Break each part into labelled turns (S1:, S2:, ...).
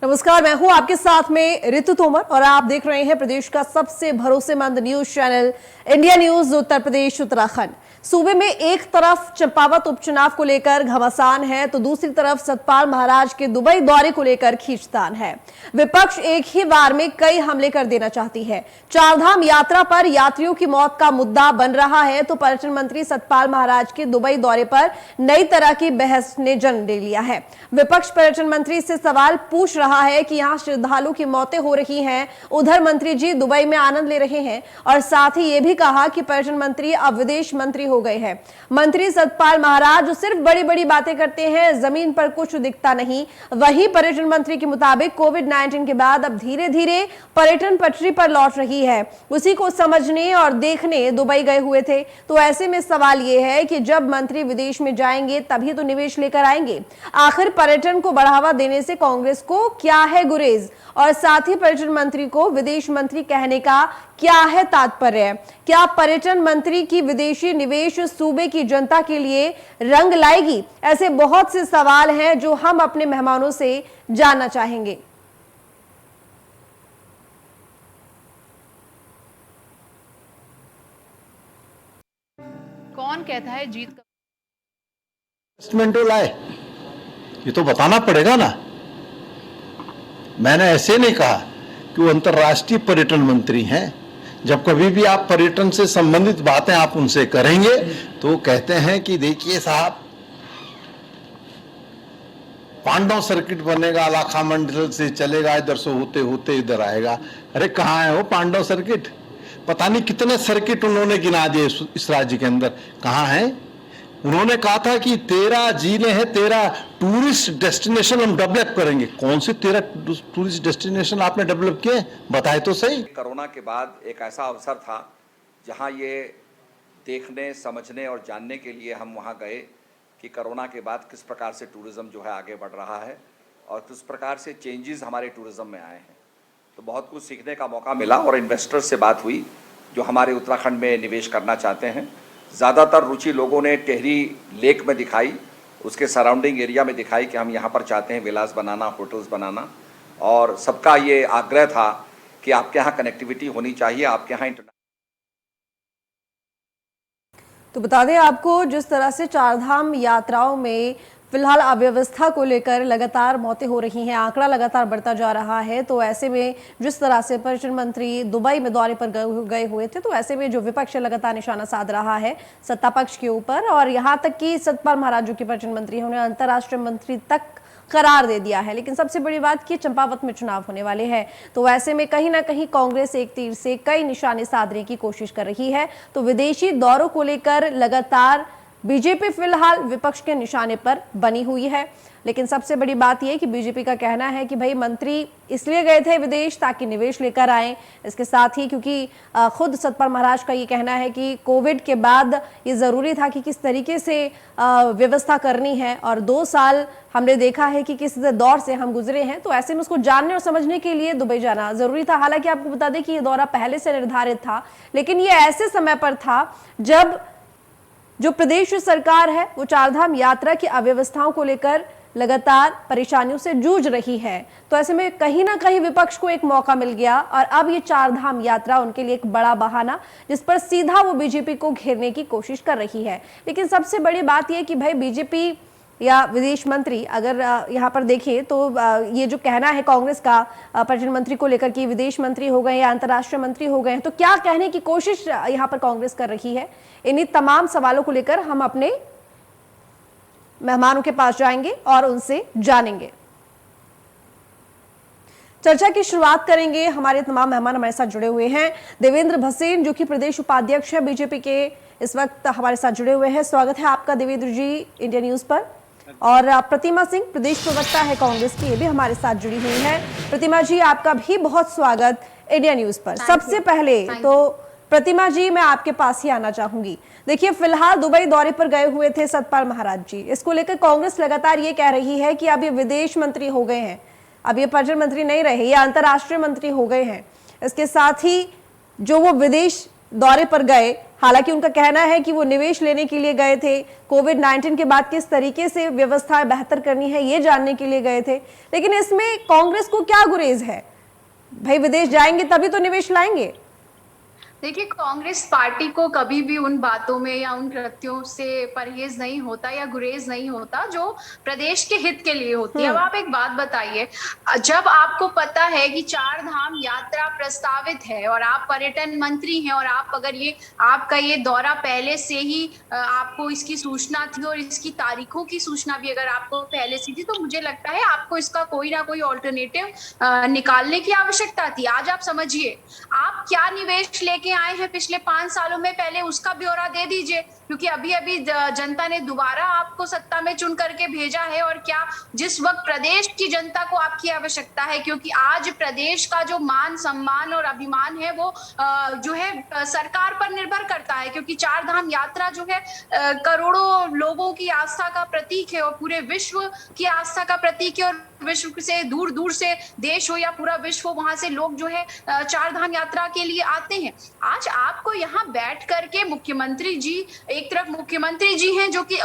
S1: नमस्कार, मैं हूं आपके साथ में ऋतु तोमर और आप देख रहे हैं प्रदेश का सबसे भरोसेमंद news channel India news Uttar Pradesh Uttarakhand. सूबे में एक तरफ चंपावत उपचुनाव को लेकर घमासान है तो दूसरी तरफ सतपाल महाराज के दुबई दौरे को लेकर खींचतान है। विपक्ष एक ही बार में कई हमले कर देना चाहती है। चारधाम यात्रा पर यात्रियों की मौत का मुद्दा बन रहा है तो पर्यटन मंत्री सतपाल महाराज के दुबई दौरे पर नई तरह की बहस ने जन्म ले लिया है। विपक्ष पर्यटन मंत्री से सवाल पूछ रहा है कि यहाँ श्रद्धालु की मौतें हो रही हैं, उधर मंत्री जी दुबई में आनंद ले रहे हैं और साथ ही ये भी कहा कि पर्यटन मंत्री अब विदेश मंत्री हो गए हैं। मंत्री सतपाल महाराज जो सिर्फ बड़ी बड़ी बातें करते हैं, जमीन पर कुछ दिखता नहीं। वहीं पर्यटन मंत्री के मुताबिक कोविड-19 के बाद अब धीरे धीरे पर्यटन पटरी पर लौट रही है। उसी को समझने और देखने दुबई गए हुए थे। तो ऐसे में सवाल ये है कि जब मंत्री विदेश में जाएंगे तभी तो निवेश लेकर आएंगे। आखिर पर्यटन को बढ़ावा देने से कांग्रेस को क्या है गुरेज, और साथ ही पर्यटन मंत्री को विदेश मंत्री कहने का क्या है तात्पर्य? क्या पर्यटन मंत्री की विदेशी निवेश सूबे की जनता के लिए रंग लाएगी? ऐसे बहुत से सवाल हैं जो हम अपने मेहमानों से जानना चाहेंगे।
S2: कौन कहता है जीत का
S3: इन्वेस्टमेंट लाए, ये तो बताना पड़ेगा ना। मैंने ऐसे नहीं कहा कि वो अंतर्राष्ट्रीय पर्यटन मंत्री हैं। जब कभी भी आप पर्यटन से संबंधित बातें आप उनसे करेंगे तो कहते हैं कि देखिए साहब, पांडव सर्किट बनेगा, लाखा मंडल से चलेगा, इधर से होते होते इधर आएगा। अरे कहाँ है वो पांडव सर्किट? पता नहीं कितने सर्किट उन्होंने गिना दिए इस राज्य के अंदर, कहाँ है? उन्होंने कहा था कि 13 जिले हैं, 13 टूरिस्ट डेस्टिनेशन हम डेवलप करेंगे। कौन से 13 टूरिस्ट डेस्टिनेशन आपने डेवलप किए, बताए तो सही।
S4: कोरोना के बाद एक ऐसा अवसर था जहां ये देखने, समझने और जानने के लिए हम वहां गए कि कोरोना के बाद किस प्रकार से टूरिज्म जो है आगे बढ़ रहा है और किस प्रकार से चेंजेस हमारे टूरिज्म में आए हैं। तो बहुत कुछ सीखने का मौका मिला और इन्वेस्टर्स से बात हुई जो हमारे उत्तराखंड में निवेश करना चाहते हैं। ज़्यादातर रुचि लोगों ने टेहरी लेक में दिखाई, उसके सराउंडिंग एरिया में दिखाई कि हम यहाँ पर चाहते हैं विलास बनाना, होटल्स बनाना, और सबका ये आग्रह था कि आपके यहाँ कनेक्टिविटी होनी चाहिए, आपके यहाँ
S1: तो बता दें आपको, जिस तरह से चारधाम यात्राओं में फिलहाल अव्यवस्था को लेकर लगातार मौतें हो रही हैं, आंकड़ा लगातार बढ़ता जा रहा है। तो ऐसे में जिस तरह से पर्यटन मंत्री दुबई में दौरे पर गए हुए थे, तो ऐसे में जो विपक्ष लगातार निशाना साध रहा है सत्ता पक्ष के ऊपर, और यहाँ तक कि सतपाल महाराज जो कि पर्यटन मंत्री हैं उन्हें अंतर्राष्ट्रीय मंत्री तक करार दे दिया है। लेकिन सबसे बड़ी बात कि चंपावत में चुनाव होने वाले हैं, तो ऐसे में कहीं ना कहीं कांग्रेस एक तीर से कई निशाने साधने की कोशिश कर रही है। तो विदेशी दौरों को लेकर लगातार बीजेपी फिलहाल विपक्ष के निशाने पर बनी हुई है। लेकिन सबसे बड़ी बात यह कि बीजेपी का कहना है कि भाई मंत्री इसलिए गए थे विदेश ताकि निवेश लेकर आए। इसके साथ ही क्योंकि खुद सतपाल महाराज का ये कहना है कि कोविड के बाद ये ज़रूरी था कि किस तरीके से व्यवस्था करनी है, और 2 साल हमने देखा है कि किस दौर से हम गुजरे हैं। तो ऐसे में उसको जानने और समझने के लिए दुबई जाना ज़रूरी था। हालांकि आपको बता दें कि ये दौरा पहले से निर्धारित था, लेकिन ये ऐसे समय पर था जब जो प्रदेश सरकार है वो चारधाम यात्रा की अव्यवस्थाओं को लेकर लगातार परेशानियों से जूझ रही है। तो ऐसे में कहीं ना कहीं विपक्ष को एक मौका मिल गया और अब ये चारधाम यात्रा उनके लिए एक बड़ा बहाना, जिस पर सीधा वो बीजेपी को घेरने की कोशिश कर रही है। लेकिन सबसे बड़ी बात यह कि भाई बीजेपी या विदेश मंत्री अगर यहाँ पर देखिए तो ये जो कहना है कांग्रेस का पर्यटन मंत्री को लेकर कि विदेश मंत्री हो गए या अंतर्राष्ट्रीय मंत्री हो गए हैं, तो क्या कहने की कोशिश यहाँ पर कांग्रेस कर रही है? इन्हीं तमाम सवालों को लेकर हम अपने मेहमानों के पास जाएंगे और उनसे जानेंगे। चर्चा की शुरुआत करेंगे। हमारे तमाम मेहमान हमारे साथ जुड़े हुए हैं। देवेंद्र भसीन जो कि प्रदेश उपाध्यक्ष है बीजेपी के, इस वक्त हमारे साथ जुड़े हुए हैं। स्वागत है आपका देवेंद्र जी इंडिया न्यूज पर। और प्रतिमा सिंह प्रदेश प्रवक्ता है कांग्रेस की, ये भी हमारे साथ जुड़ी हुई है। प्रतिमा जी, आपका भी बहुत स्वागत इंडिया न्यूज पर। सबसे पहले तो प्रतिमा जी मैं आपके पास ही आना चाहूंगी। देखिए, फिलहाल दुबई दौरे पर गए हुए थे सतपाल महाराज जी। इसको लेकर कांग्रेस लगातार ये कह रही है कि अब ये विदेश मंत्री हो गए हैं, अब ये पर्यटन मंत्री नहीं रहे, ये अंतर्राष्ट्रीय मंत्री हो गए हैं। इसके साथ ही जो वो विदेश दौरे पर गए हालांकि उनका कहना है कि वो निवेश लेने के लिए गए थे, कोविड-19 के बाद किस तरीके से व्यवस्थाएं बेहतर करनी है ये जानने के लिए गए थे। लेकिन इसमें कांग्रेस को क्या गुरेज है? भाई विदेश जाएंगे तभी तो निवेश लाएंगे।
S2: देखिए, कांग्रेस पार्टी को कभी भी उन बातों में या उन कृत्यों से परहेज नहीं होता या गुरेज नहीं होता जो प्रदेश के हित के लिए होती है। अब आप एक बात बताइए, जब आपको पता है कि 4 धाम यात्रा प्रस्तावित है और आप पर्यटन मंत्री हैं और आप अगर ये आपका ये दौरा पहले से ही आपको इसकी सूचना थी और इसकी तारीखों की सूचना भी अगर आपको पहले से थी, तो मुझे लगता है आपको इसका कोई ना कोई ऑल्टरनेटिव निकालने की आवश्यकता थी। आज आप समझिए, आप क्या निवेश लेके आए हैं पिछले 5 सालों में, पहले उसका ब्यौरा दे दीजिए, क्योंकि अभी अभी जनता ने दोबारा आपको सत्ता में चुन करके भेजा है। और क्या जिस वक्त प्रदेश की जनता को आपकी आवश्यकता है, क्योंकि आज प्रदेश का जो मान सम्मान और अभिमान है वो जो है सरकार पर निर्भर करता है, क्योंकि 4 धाम यात्रा जो है करोड़ों लोगों की आस्था का प्रतीक है और पूरे विश्व की आस्था का प्रतीक है। और विश्व से दूर दूर से देश हो या पूरा विश्व हो, वहां से लोग जो है 4 धाम यात्रा के लिए आते हैं। आज आपको यहाँ बैठ करके मुख्यमंत्री जी, एक तरफ मुख्यमंत्री जी हैं जो कि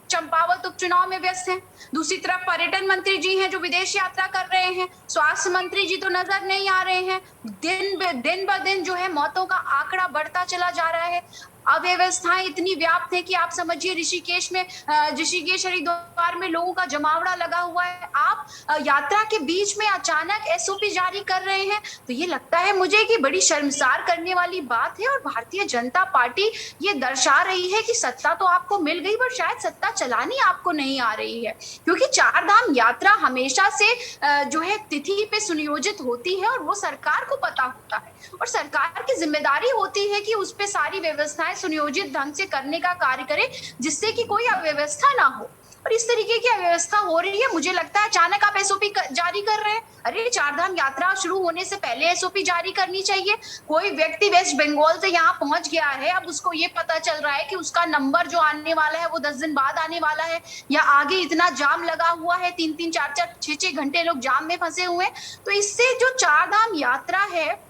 S2: चंपावत उपचुनाव में व्यस्त हैं, दूसरी तरफ पर्यटन मंत्री जी हैं जो विदेश यात्रा कर रहे हैं, स्वास्थ्य मंत्री जी तो नजर नहीं आ रहे हैं। दिन ब दिन जो है मौतों का आंकड़ा बढ़ता चला जा रहा है। अव्यवस्थाएं इतनी व्याप्त है कि आप समझिए ऋषिकेश हरिद्वार में लोगों का जमावड़ा लगा हुआ है। आप यात्रा के बीच में अचानक एसओपी जारी कर रहे हैं, तो ये लगता है मुझे कि बड़ी शर्मसार करने वाली बात है। और भारतीय जनता पार्टी ये दर्शा रही है कि सत्ता तो आपको मिल गई पर शायद सत्ता चलानी आपको नहीं आ रही है, क्योंकि 4 धाम यात्रा हमेशा से जो है तिथि पे सुनियोजित होती है और वो सरकार को पता होता है और सरकार की जिम्मेदारी होती है कि उस पे सारी व्यवस्थाएं सुनियोजित ढंग से करने का कार्य करे, जिससे कि कोई अव्यवस्था ना हो। और इस तरीके की अव्यवस्था हो रही है। मुझे लगता है अचानक आप एसओपी जारी कर रहे हैं। अरे 4 धाम यात्रा शुरू होने से पहले एसओपी जारी करनी चाहिए। कोई व्यक्ति वेस्ट बंगाल से यहाँ पहुंच गया है, अब उसको ये पता चल रहा है कि उसका नंबर जो आने वाला है वो 10 दिन बाद आने वाला है, या आगे इतना जाम लगा हुआ है, 3-3, 4-4, 6-6 घंटे लोग जाम में फंसे हुए। तो इससे जो 4 धाम यात्रा है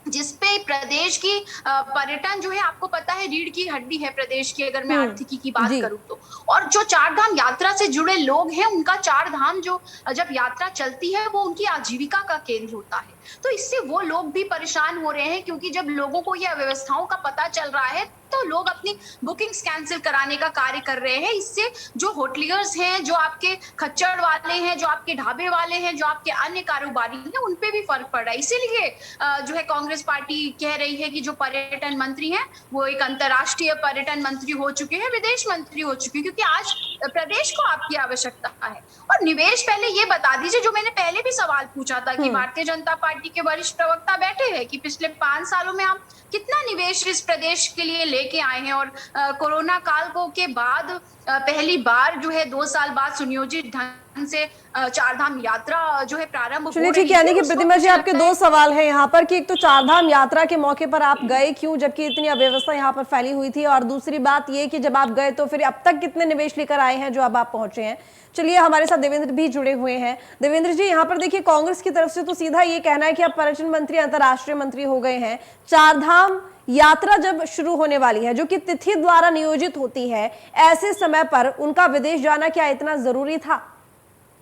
S2: जिसपे प्रदेश की पर्यटन जो है, आपको पता है रीढ़ की हड्डी है प्रदेश की, अगर मैं आर्थिकी की बात करूं तो। और जो 4 धाम यात्रा से जुड़े लोग हैं, उनका 4 धाम जो जब यात्रा चलती है वो उनकी आजीविका का केंद्र होता है। तो इससे वो लोग भी परेशान हो रहे हैं, क्योंकि जब लोगों को ये अव्यवस्थाओं का पता चल रहा है तो लोग अपनी बुकिंग्स कैंसिल कराने का कार्य कर रहे हैं। इससे जो होटलियर्स हैं, जो आपके खच्चड़ वाले हैं, जो आपके ढाबे वाले हैं, जो आपके अन्य कारोबारी हैं, उन पे भी फर्क पड़ रहा है। इसीलिए जो है कांग्रेस पार्टी कह रही है कि जो पर्यटन मंत्री हैं वो एक अंतर्राष्ट्रीय पर्यटन मंत्री हो चुके हैं, विदेश मंत्री हो चुके हैं, क्योंकि आज प्रदेश को आपकी आवश्यकता है। और निवेश, पहले ये बता दीजिए, जो मैंने पहले भी सवाल पूछा था कि भारतीय जनता पार्टी के वरिष्ठ प्रवक्ता बैठे हैं, कि पिछले 5 सालों में आप कितना निवेश इस प्रदेश के लिए लेके आए हैं। और कोरोना काल को के बाद पहली बार जो है 2 साल बाद सुनियोजित ढंग से 4 धाम यात्रा जो है प्रारंभ हो रही है।
S1: ठीक है, यानी कि प्रतिमा जी आपके 2 सवाल हैं यहाँ पर कि एक तो 4 धाम यात्रा के मौके पर आप गए क्यों, जबकि इतनी अव्यवस्था यहाँ पर फैली हुई थी, और दूसरी बात ये कि जब आप गए तो फिर अब तक कितने निवेश लेकर आए हैं जो अब आप पहुंचे हैं। चलिए, हमारे साथ देवेंद्र भी जुड़े हुए हैं। देवेंद्र जी, यहाँ पर देखिए, कांग्रेस की तरफ से तो सीधा ये कहना है कि आप पर्यटन मंत्री अंतर्राष्ट्रीय मंत्री हो गए हैं। 4 धाम यात्रा जब शुरू होने वाली है, जो कि तिथि द्वारा नियोजित होती है, ऐसे समय पर उनका विदेश जाना क्या इतना जरूरी था?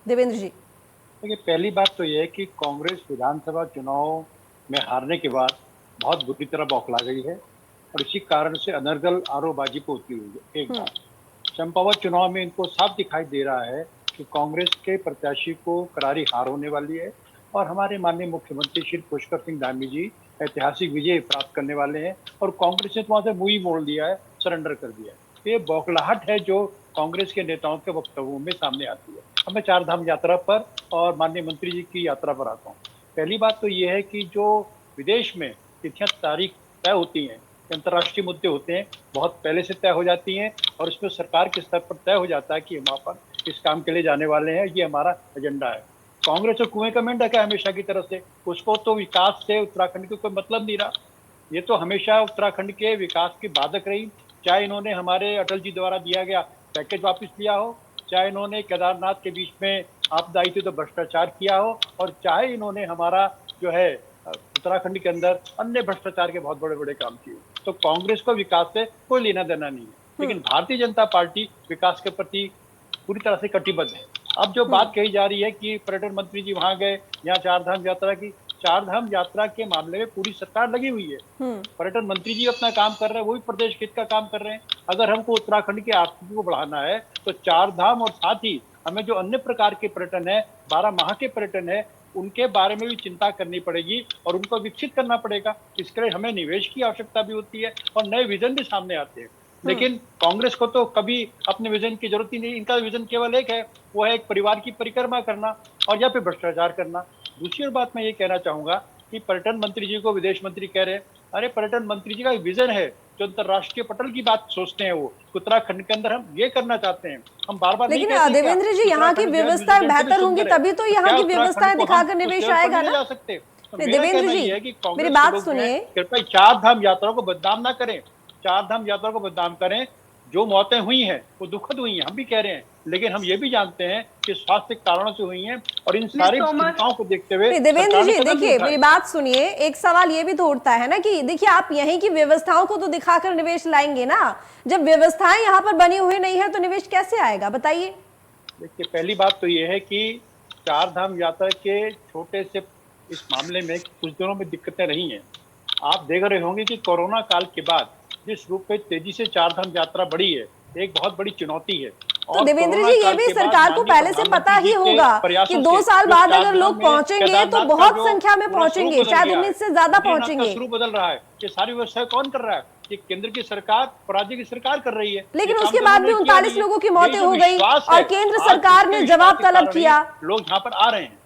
S1: देवेंद्र जी,
S5: देखिए, पहली बात तो यह है कि कांग्रेस विधानसभा चुनाव में हारने के बाद बहुत बुरी तरह बौखला गई है और इसी कारण से अनर्गल आरोबाजी को होती हुई है। एक बात, चंपावत चुनाव में इनको साफ दिखाई दे रहा है कि कांग्रेस के प्रत्याशी को करारी हार होने वाली है और हमारे माननीय मुख्यमंत्री श्री पुष्कर सिंह धामी जी ऐतिहासिक विजय प्राप्त करने वाले हैं और कांग्रेस ने तो वहां से मुंह ही मोड़ लिया है, सरेंडर कर दिया है। ये बौखलाहट है जो कांग्रेस के नेताओं के वक्तव्यों में सामने आती है। अब मैं 4 धाम यात्रा पर और माननीय मंत्री जी की यात्रा पर आता हूँ। पहली बात तो ये है कि जो विदेश में तिथियां तारीख तय होती हैं, अंतर्राष्ट्रीय मुद्दे होते हैं, बहुत पहले से तय हो जाती हैं और इसमें सरकार के स्तर पर तय हो जाता है कि हम वहाँ पर इस काम के लिए जाने वाले हैं, ये हमारा एजेंडा है। कांग्रेस और कुएं का मेंढक है हमेशा की तरफ से, उसको तो विकास से उत्तराखंड को कोई मतलब नहीं रहा। ये तो हमेशा उत्तराखंड के विकास की बाधक रही, चाहे इन्होंने हमारे अटल जी द्वारा दिया गया पैकेज वापस लिया हो, चाहे इन्होंने केदारनाथ के बीच में आपदा आई थी तो भ्रष्टाचार किया हो, और चाहे इन्होंने हमारा जो है उत्तराखंड के अंदर अन्य भ्रष्टाचार के बहुत बड़े बड़े काम किए। तो कांग्रेस को विकास से कोई लेना देना नहीं है, लेकिन भारतीय जनता पार्टी विकास के प्रति पूरी तरह से कटिबद्ध है। अब जो बात कही जा रही है कि पर्यटन मंत्री जी वहां गए, यहाँ चारधाम यात्रा की, चारधाम यात्रा के मामले में पूरी सरकार लगी हुई है। पर्यटन मंत्री जी अपना काम कर रहे हैं, वो भी प्रदेश हित का काम कर रहे हैं। अगर हमको उत्तराखंड की आर्थिकी को बढ़ाना है तो चारधाम और साथ ही हमें जो अन्य प्रकार के पर्यटन है, 12 माह के पर्यटन है, उनके बारे में भी चिंता करनी पड़ेगी और उनको विकसित करना पड़ेगा। इसके लिए हमें निवेश की आवश्यकता भी होती है और नए विजन भी सामने आते हैं। लेकिन कांग्रेस को तो कभी अपने विजन की जरूरत ही नहीं। इनका विजन केवल एक है, वो है एक परिवार की परिक्रमा करना और या फिर भ्रष्टाचार करना। दूसरी बात मैं ये कहना चाहूंगा कि पर्यटन मंत्री जी को विदेश मंत्री कह रहे हैं। अरे पर्यटन मंत्री जी का विजन है, जो अंतरराष्ट्रीय पटल की बात सोचते हैं, वो उत्तराखंड के अंदर हम ये करना चाहते हैं। हम बार बार
S1: लेकिन देवेंद्र जी, यहाँ की व्यवस्थाएं बेहतर होंगी तभी तो यहाँ की व्यवस्थाएं दिखाकर निवेश आएगा ना। देवेंद्र जी, मेरी बात सुनिए।
S5: कृपया चारधाम यात्रा को बदनाम ना करें, चारधाम यात्रा को बदनाम करें। जो मौतें हुई हैं वो दुखद हुई हैं, हम भी कह रहे हैं, लेकिन हम ये भी जानते हैं कि स्वास्थ्य कारणों से हुई हैं और इन सारी चिंताओं को देखते हुए
S1: देवेंद्र जी देखिए, मेरी बात सुनिए। एक सवाल ये भी तो उठता है ना कि देखिए, आप यहीं की व्यवस्थाओं को तो दिखाकर निवेश लाएंगे ना। जब व्यवस्थाएं यहाँ पर बनी हुई नहीं है तो निवेश कैसे आएगा, बताइए।
S5: देखिए, पहली बात तो ये है कि चारधाम यात्रा के छोटे से इस मामले में कुछ दिनों में दिक्कतें रही हैं। आप देख रहे होंगे कि कोरोना काल के बाद जिस रूप में तेजी से चारधाम यात्रा बढ़ी है, एक बहुत बड़ी चुनौती है।
S1: तो देवेंद्र जी, ये भी सरकार को पहले से पता ही होगा कि 2 साल बाद अगर लोग पहुंचेंगे तो बहुत संख्या में पहुंचेंगे, शायद उम्मीद से ज्यादा पहुंचेंगे।
S5: शुरू बदल रहा है, ये सारी व्यवस्था कौन कर रहा है? ये केंद्र की सरकार और राज्य की सरकार कर रही है।
S1: लेकिन उसके बाद भी 39 लोगों की मौतें हो गई और केंद्र सरकार ने जवाब तलब किया।
S5: लोग यहाँ पर आ रहे हैं।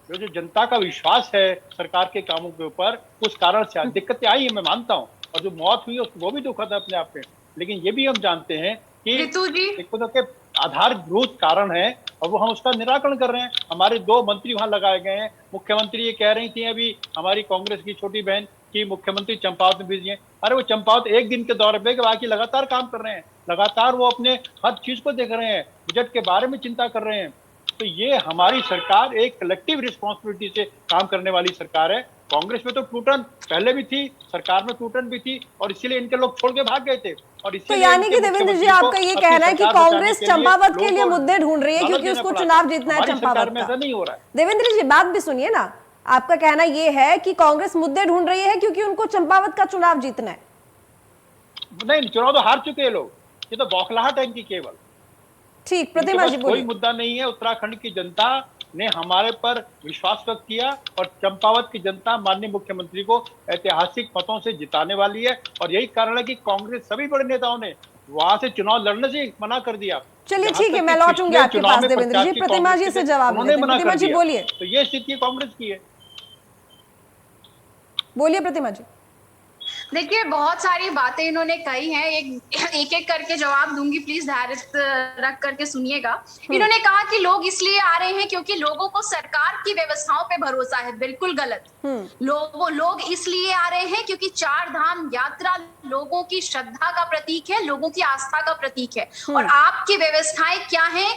S5: जो जनता का विश्वास है सरकार के कामों के ऊपर, उस कारण से दिक्कतें आई है, मैं मानता हूँ। और जो मौत हुई है वो भी दुखद है अपने आप में। लेकिन ये भी हम जानते हैं कि आधारभूत कारण है और वो हम उसका निराकरण कर रहे हैं। हमारे 2 मंत्री वहां लगाए गए हैं। मुख्यमंत्री ये कह रही थी अभी हमारी कांग्रेस की छोटी बहन कि मुख्यमंत्री चंपावत में बिजी हैं। अरे वो चंपावत एक दिन के दौरे पे बाकी लगातार काम कर रहे हैं, लगातार वो अपने हर चीज को देख रहे हैं, बजट के बारे में चिंता कर रहे हैं। तो ये हमारी सरकार एक कलेक्टिव रिस्पॉन्सिबिलिटी से काम करने वाली सरकार है। कांग्रेस में तो टूटन पहले भी थी, सरकार में टूटन भी थी और इसीलिए इनके लोग छोड़ के भाग गए थे। और
S1: तो यानी कि देवेंद्र जी, आपका ये कहना है कि कांग्रेस चंपावत के लिए मुद्दे ढूंढ रही है क्योंकि उसको चुनाव जीतना है चंपावत का।
S5: नहीं हो रहा है।
S1: देवेंद्र जी, बात भी सुनिए ना। आपका कहना ये है कि कांग्रेस मुद्दे ढूंढ रही है क्योंकि उनको चंपावत का चुनाव जीतना है।
S5: नहीं, चुनाव तो हार चुके हैं लोग, ये तो बौखलाहट है इनकी केवल।
S1: ठीक, प्रतिमा जी बोलिए।
S5: कोई मुद्दा नहीं है। उत्तराखंड की जनता ने हमारे पर विश्वास व्यक्त किया और चंपावत की जनता माननीय मुख्यमंत्री को ऐतिहासिक मतों से जिताने वाली है। और यही कारण है कि कांग्रेस सभी बड़े नेताओं ने वहां से चुनाव लड़ने से मना कर दिया।
S1: चलिए ठीक है, मैं लौटूंगी आपके पास देवेंद्र जी। प्रतिमा जी से जवाब लेते हैं। प्रतिमा जी बोलिए।
S5: तो ये स्थिति कांग्रेस की है।
S1: बोलिए प्रतिमा जी।
S2: देखिए, बहुत सारी बातें इन्होंने कही हैं, एक करके जवाब दूंगी, प्लीज धैर्य रख करके सुनिएगा। इन्होंने कहा कि लोग इसलिए आ रहे हैं क्योंकि लोगों को सरकार की व्यवस्थाओं पे भरोसा है। बिल्कुल गलत। लोग इसलिए आ रहे हैं क्योंकि चारधाम यात्रा लोगों की श्रद्धा का प्रतीक है, लोगों की आस्था का प्रतीक है। और आपकी व्यवस्थाएं क्या है?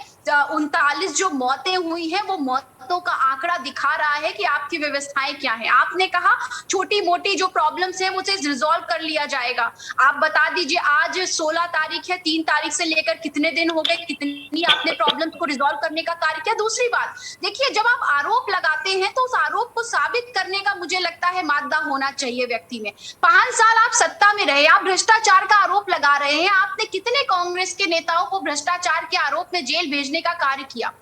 S2: 39 जो मौतें हुई हैं वो मौतों का आंकड़ा दिखा रहा है कि आपकी व्यवस्थाएं क्या है। आपने कहा छोटी मोटी जो प्रॉब्लम्स हैं उसे रिजॉल्व कर लिया जाएगा। आप बता दीजिए, आज 16 तारीख है, 3 तारीख से लेकर कितने दिन हो गए, कितनी आपने प्रॉब्लम्स को रिजॉल्व करने का कार्य किया? दूसरी बात, देखिए, जब आप आरोप लगाते हैं तो उस आरोप को साबित करने का मुझे लगता है मादा होना चाहिए व्यक्ति में। 5 साल आप सत्ता में रहे, आप भ्रष्टाचार का आरोप लगा रहे हैं। आपने कितने कांग्रेस के नेताओं को भ्रष्टाचार के आरोप में जेल भेजने का कार्य किया?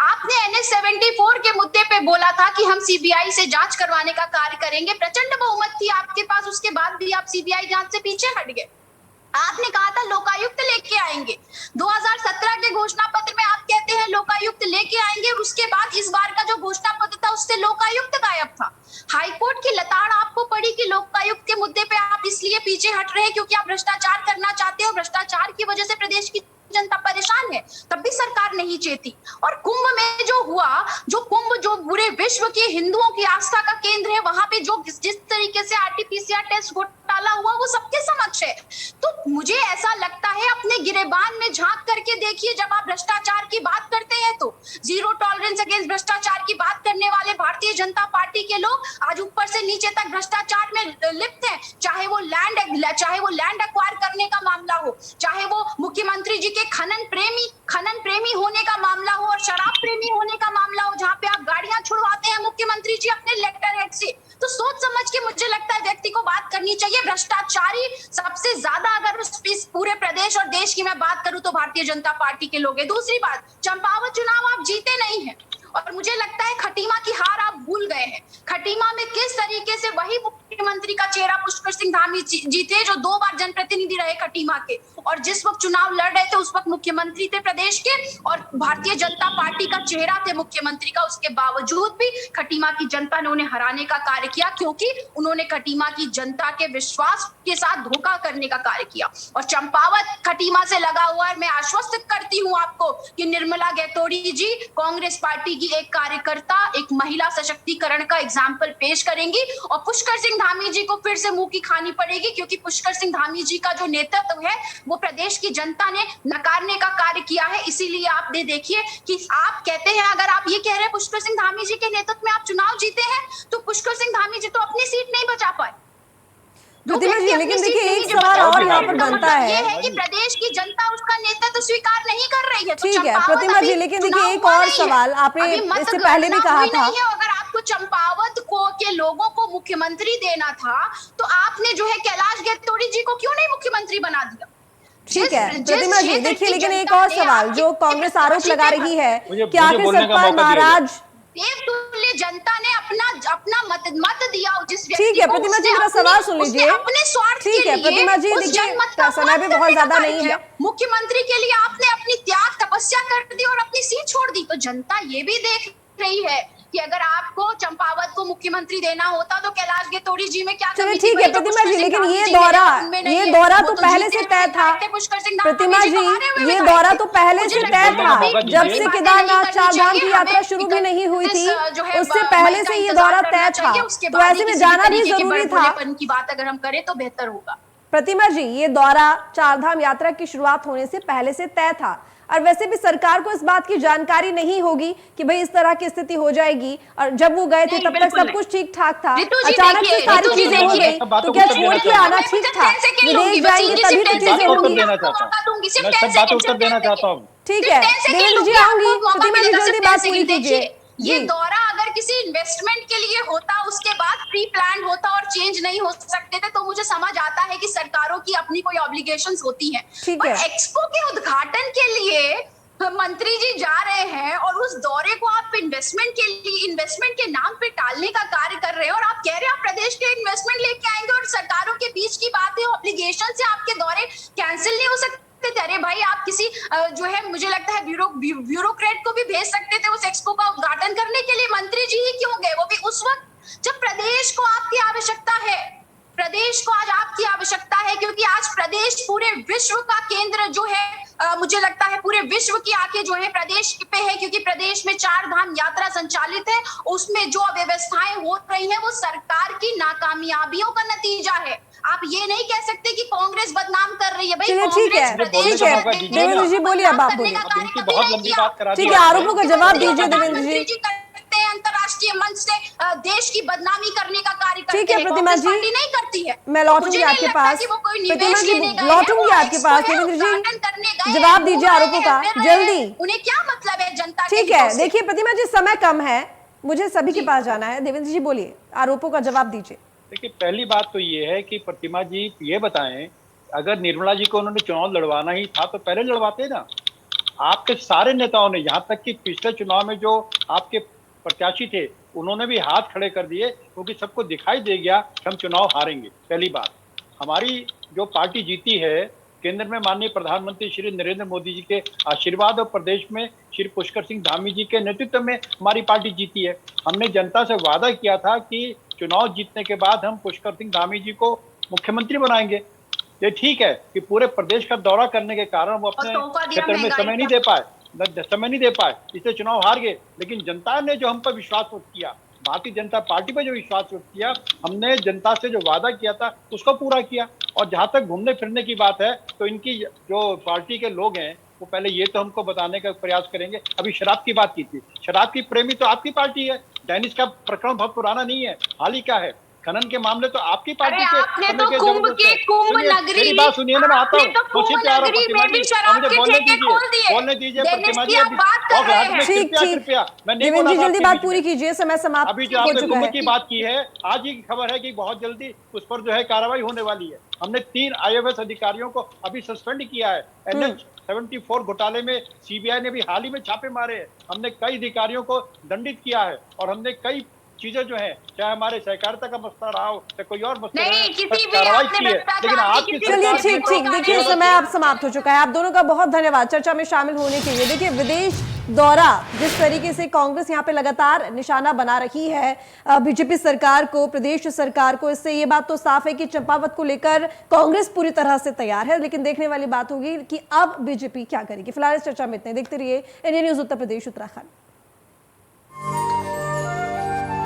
S2: आपने NH-74 के मुद्दे पे बोला था कि हम CBI से जांच करवाने का कार्य करेंगे। प्रचंड बहुमत थी आपके पास, उसके बाद भी आप CBI जांच से पीछे हट गए। आपने कहा था लोकायुक्त लेके आएंगे। 2017 के घोषणा पत्र में आप कहते हैं लोकायुक्त लेके आएंगे, उसके बाद इस बार का जो घोषणा पत्र था उससे लोकायुक्त गायब था। हाईकोर्ट की लताड़ आपको पड़ी कि लोकायुक्त के मुद्दे पे आप इसलिए पीछे हट रहे हैं क्योंकि आप भ्रष्टाचार करना चाहते हो, भ्रष्टाचार की वजह से प्रदेश की जनता परेशान है, तब भी सरकार नहीं चेती। और कुंभ में जो हुआ, जो कुंभ जो पूरे विश्व के हिंदुओं की आस्था का केंद्र है, वहां पे जो जिस तरीके से RT-PCR टेस्ट घोटाला घोटाला हुआ वो सबके समक्ष है। तो मुझे ऐसा लगता है अपने गिरेबान में झांक करके देखिए, जब आप भ्रष्टाचार की बात करते हैं तो जीरो टॉलरेंस अगेंस्ट भ्रष्टाचार की बात करने वाले भारतीय जनता पार्टी के लोग आज ऊपर से नीचे तक भ्रष्टाचार में लिप्त हैं। चाहे वो लैंड एक्वायर करने का मामला हो, चाहे वो मुख्यमंत्री जी के खनन प्रेमी होने का मामला हो और शराब प्रेमी होने का मामला हो, जहां पे आप गाड़ियां छुड़वाते हैं मुख्यमंत्री जी अपने लेटर हेड से। तो सोच समझ के मुझे लगता है व्यक्ति को बात करनी चाहिए। भ्रष्टाचारी सबसे ज्यादा अगर उस पूरे प्रदेश और देश की मैं बात करूं तो भारतीय जनता पार्टी के लोग हैं। दूसरी बात, चंपावत चुनाव आप जीते नहीं है और मुझे लगता है खटीमा की हार आप भूल गए हैं। खटीमा में किस तरीके से वही मुख्यमंत्री का चेहरा पुष्कर सिंह धामी जी थे जो 2 बार जनप्रतिनिधि रहे खटीमा के, और जिस वक्त चुनाव लड़ रहे थे उस वक्त मुख्यमंत्री थे प्रदेश के और भारतीय जनता पार्टी का चेहरा थे मुख्यमंत्री का। उसके बावजूद भी खटीमा की जनता ने उन्हें हराने का कार्य किया, क्योंकि उन्होंने खटीमा की जनता के विश्वास के साथ धोखा करने का कार्य किया। और चंपावत खटीमा से लगा हुआ है। मैं आश्वस्त करती हूँ आपको कि निर्मला गैतोड़ी जी कांग्रेस पार्टी की एक कार्यकर्ता, एक महिला सशक्तिकरण का एग्जाम्पल पेश करेंगी और पुष्कर सिंह धामी जी को फिर से मुंह की खानी पड़ेगी, क्योंकि पुष्कर सिंह धामी जी का जो नेतृत्व है वो प्रदेश की जनता ने नकारने का कार्य किया है। इसीलिए आप देखिए कि आप कहते हैं, अगर आप ये कह रहे हैं पुष्कर सिंह धामी जी के नेतृत्व में आप चुनाव जीते हैं, तो पुष्कर सिंह धामी जी तो अपनी सीट नहीं बचा पाए।
S1: प्रतिमा जी, लेकिन देखिए एक सवाल और यहाँ पर बनता है,
S2: ये है कि प्रदेश की जनता उसका नेतृत्व स्वीकार नहीं कर रही है।
S1: ठीक है प्रतिमा जी, लेकिन देखिए एक और सवाल आपने इससे पहले भी कहा था,
S2: अगर आपको चंपावत के लोगों को मुख्यमंत्री देना था तो आपने जो है कैलाश गैतोड़ी जी को क्यों नहीं मुख्यमंत्री बना दिया?
S1: ठीक है प्रतिमा जी, देखिए लेकिन एक और सवाल जो कांग्रेस आरोप लगा रही है कि आखिर सतपाल महाराज,
S2: देवतुल्य जनता ने अपना मत दिया जिस व्यक्ति
S1: ठीक है प्रतिमा जी मेरा सवाल सुन लीजिए।
S2: अपने स्वार्थ
S1: ठीक है प्रतिमा जी, देखिए समय भी बहुत ज्यादा नहीं है।
S2: मुख्यमंत्री के लिए आपने अपनी त्याग तपस्या कर दी और अपनी सीट छोड़ दी। तो जनता ये भी देख रही है कि अगर आपको चंपावत को मुख्यमंत्री देना होता तो कैलाश गैतोड़ी जी में क्या कमी थी?
S1: ठीक है प्रतिमा जी, लेकिन ये दौरा तो पहले से तय था। प्रतिमा जी ये दौरा तो पहले से तय था, जब से केदारनाथ चारधाम की यात्रा शुरू भी नहीं हुई थी उससे पहले से ये दौरा तय था, तो ऐसे में जाना भी जरूरी था।
S2: की बात अगर हम करें तो बेहतर होगा।
S1: प्रतिमा जी ये दौरा चारधाम यात्रा की शुरुआत होने से पहले से तय था, और वैसे भी सरकार को इस बात की जानकारी नहीं होगी कि भाई इस तरह की स्थिति हो जाएगी, और जब वो गए थे तब तक सब कुछ ठीक ठाक था, अचानक से सारी चीजें हो गई, तो क्या छोड़ के आना ठीक था? विदेश जाएंगे तभी तो चीजें होंगी। ठीक है देवेंद्र जी आऊंगी, प्रतिमा जी जल्दी बात पूरी कीजिए।
S2: ये दौरा अगर किसी इन्वेस्टमेंट के लिए होता, उसके बाद प्री प्लान होता और चेंज नहीं हो सकते थे, तो मुझे समझ आता है कि सरकारों की अपनी कोई ऑब्लिगेशंस होती हैं। पर एक्सपो के उद्घाटन के लिए मंत्री जी जा रहे हैं और उस दौरे को आप इन्वेस्टमेंट के नाम पे टालने का कार्य कर रहे हैं, और आप कह रहे हैं आप प्रदेश के इन्वेस्टमेंट लेके आएंगे, और सरकारों के बीच की बात है ऑब्लिगेशन से आपके दौरे कैंसिल नहीं हो सकते। अरे भाई आप किसी जो है मुझे लगता है ब्यूरोक्रेट को भी भेज सकते थे उस एक्सपो का उद्घाटन करने के लिए। मंत्री जी ही क्यों गए, वो भी उस वक्त जब प्रदेश को आपकी आवश्यकता है। प्रदेश को आज आपकी आवश्यकता है, क्योंकि आज प्रदेश पूरे विश्व का केंद्र जो है, मुझे लगता है पूरे विश्व की आंखें जो है प्रदेश पे है, क्योंकि प्रदेश में 4 धाम यात्रा संचालित है। उसमें जो अव्यवस्थाएं हो रही हैं वो सरकार की नाकामयाबियों का नतीजा है। आप ये नहीं कह सकते कि कांग्रेस बदनाम कर रही है। भाई
S1: ठीक है देवेंद्र जी बोलिए, अब आप बोलिए। ठीक है आरोपों का जवाब दीजिए देवेंद्र जी।
S2: अंतरराष्ट्रीय मंच से देश की बदनामी करने का कार्य करते हैं।
S1: ठीक है प्रतिमा जी,
S2: नहीं करती है।
S1: मैं लौटूंगी आपके पास, प्रतिमा जी लौटूंगी आपके पास। देवेंद्र जी जवाब दीजिए आरोपों का जल्दी,
S2: उन्हें क्या मतलब है जनता?
S1: ठीक है देखिए प्रतिमा जी समय कम है, मुझे सभी के पास जाना है। देवेंद्र जी बोलिए, आरोपों का जवाब दीजिए।
S5: देखिए पहली बात तो ये है कि प्रतिमा जी ये बताएं, अगर निर्मला जी को उन्होंने चुनाव लड़वाना ही था तो पहले लड़वाते ना। आपके सारे नेताओं ने, यहाँ तक कि पिछले चुनाव में जो आपके प्रत्याशी थे उन्होंने भी हाथ खड़े कर दिए, क्योंकि सबको दिखाई दे गया कि हम चुनाव हारेंगे। पहली बात, हमारी जो पार्टी जीती है केंद्र में माननीय प्रधानमंत्री श्री नरेंद्र मोदी जी के आशीर्वाद और प्रदेश में श्री पुष्कर सिंह धामी जी के नेतृत्व में हमारी पार्टी जीती है। हमने जनता से वादा किया था कि चुनाव जीतने के बाद हम पुष्कर सिंह धामी जी को मुख्यमंत्री बनाएंगे। ये ठीक है कि पूरे प्रदेश का दौरा करने के कारण वो अपने क्षेत्र में समय नहीं दे पाए, इससे चुनाव हार गए। लेकिन जनता ने जो हम पर विश्वास किया, भारतीय जनता पार्टी पर जो विश्वास व्यक्त किया, हमने जनता से जो वादा किया था उसको पूरा किया। और जहां तक घूमने फिरने की बात है, तो इनकी जो पार्टी के लोग हैं वो पहले ये तो हमको बताने का प्रयास करेंगे। अभी शराब की बात की थी, शराब की प्रेमी तो आपकी पार्टी है। डैनिश का प्रकरण बहुत पुराना नहीं है, हाल ही का है। खनन के मामले तो आपकी पार्टी के
S2: आपने
S5: समय
S2: तो
S5: के
S2: कुंभ
S5: जबरदस्त
S2: के
S5: है।
S2: कुंभ
S5: सुनिए,
S2: नगरी,
S5: मेरी बात सुनिए ना, मैं आता हूँ।
S2: आपने तो कुंभ
S5: उसी पे आ रहा हूँ
S2: नगरी
S5: प्रतिमा
S2: में भी
S5: जी,
S2: शराब
S5: मुझे
S2: के
S5: बोलने
S2: ठेके
S5: दीजिए,
S2: खोल दिए।
S5: बोलने दीजिए
S2: देवेश
S5: प्रतिमा
S2: जी,
S5: जी।
S2: आप
S5: अभी
S2: बात कर रहे हैं।
S1: ठीक ठीक
S5: कृपया मैं नहीं
S1: देवेंद्र
S5: बोला
S1: जी,
S5: था
S1: जल्दी
S5: आपके
S1: बात
S5: बीच में।
S1: पूरी कीजिए, समय समाप्त
S5: अभी जो
S1: हो
S5: आपने
S1: चुका
S5: कुंभ
S1: है।
S5: की बात की है, आज ही की खबर है कि बहुत जल्दी उस पर जो है कार्रवाई होने वाली है। हमने 3 आईएएस अधिकारियों को अभी सस्पेंड किया है। NH 74 घोटाले में सीबीआई ने भी हाल ही में छापे मारे हैं। हमने कई अधिकारियों को दंडित किया है और हमने कई चीजें जो है, चाहे हमारे सहकारिता का मसला रहा हो या कोई और मसला रहा
S2: नहीं,
S5: हो,
S2: किसी भी
S5: कार्रवाई
S2: आपने
S5: की है।
S2: भ्रष्टाचार
S5: लेकिन आज
S2: की
S5: की
S2: किसी
S1: चलिए
S5: सरकार
S1: ठीक
S5: जो है,
S1: ठीक, देखिए
S2: कार्रवाई
S1: समय आप समाप्त हो चुका है। आप दोनों का बहुत धन्यवाद चर्चा में शामिल होने के लिए। देखिए विदेश दौरा जिस तरीके से कांग्रेस यहाँ पे लगातार निशाना बना रही है बीजेपी सरकार को, प्रदेश सरकार को, इससे ये बात तो साफ है कि चंपावत को लेकर कांग्रेस पूरी तरह से तैयार है। लेकिन देखने वाली बात होगी कि अब बीजेपी क्या करेगी। फिलहाल इस चर्चा में इतने, देखते रहिए इंडिया न्यूज उत्तर प्रदेश उत्तराखंड।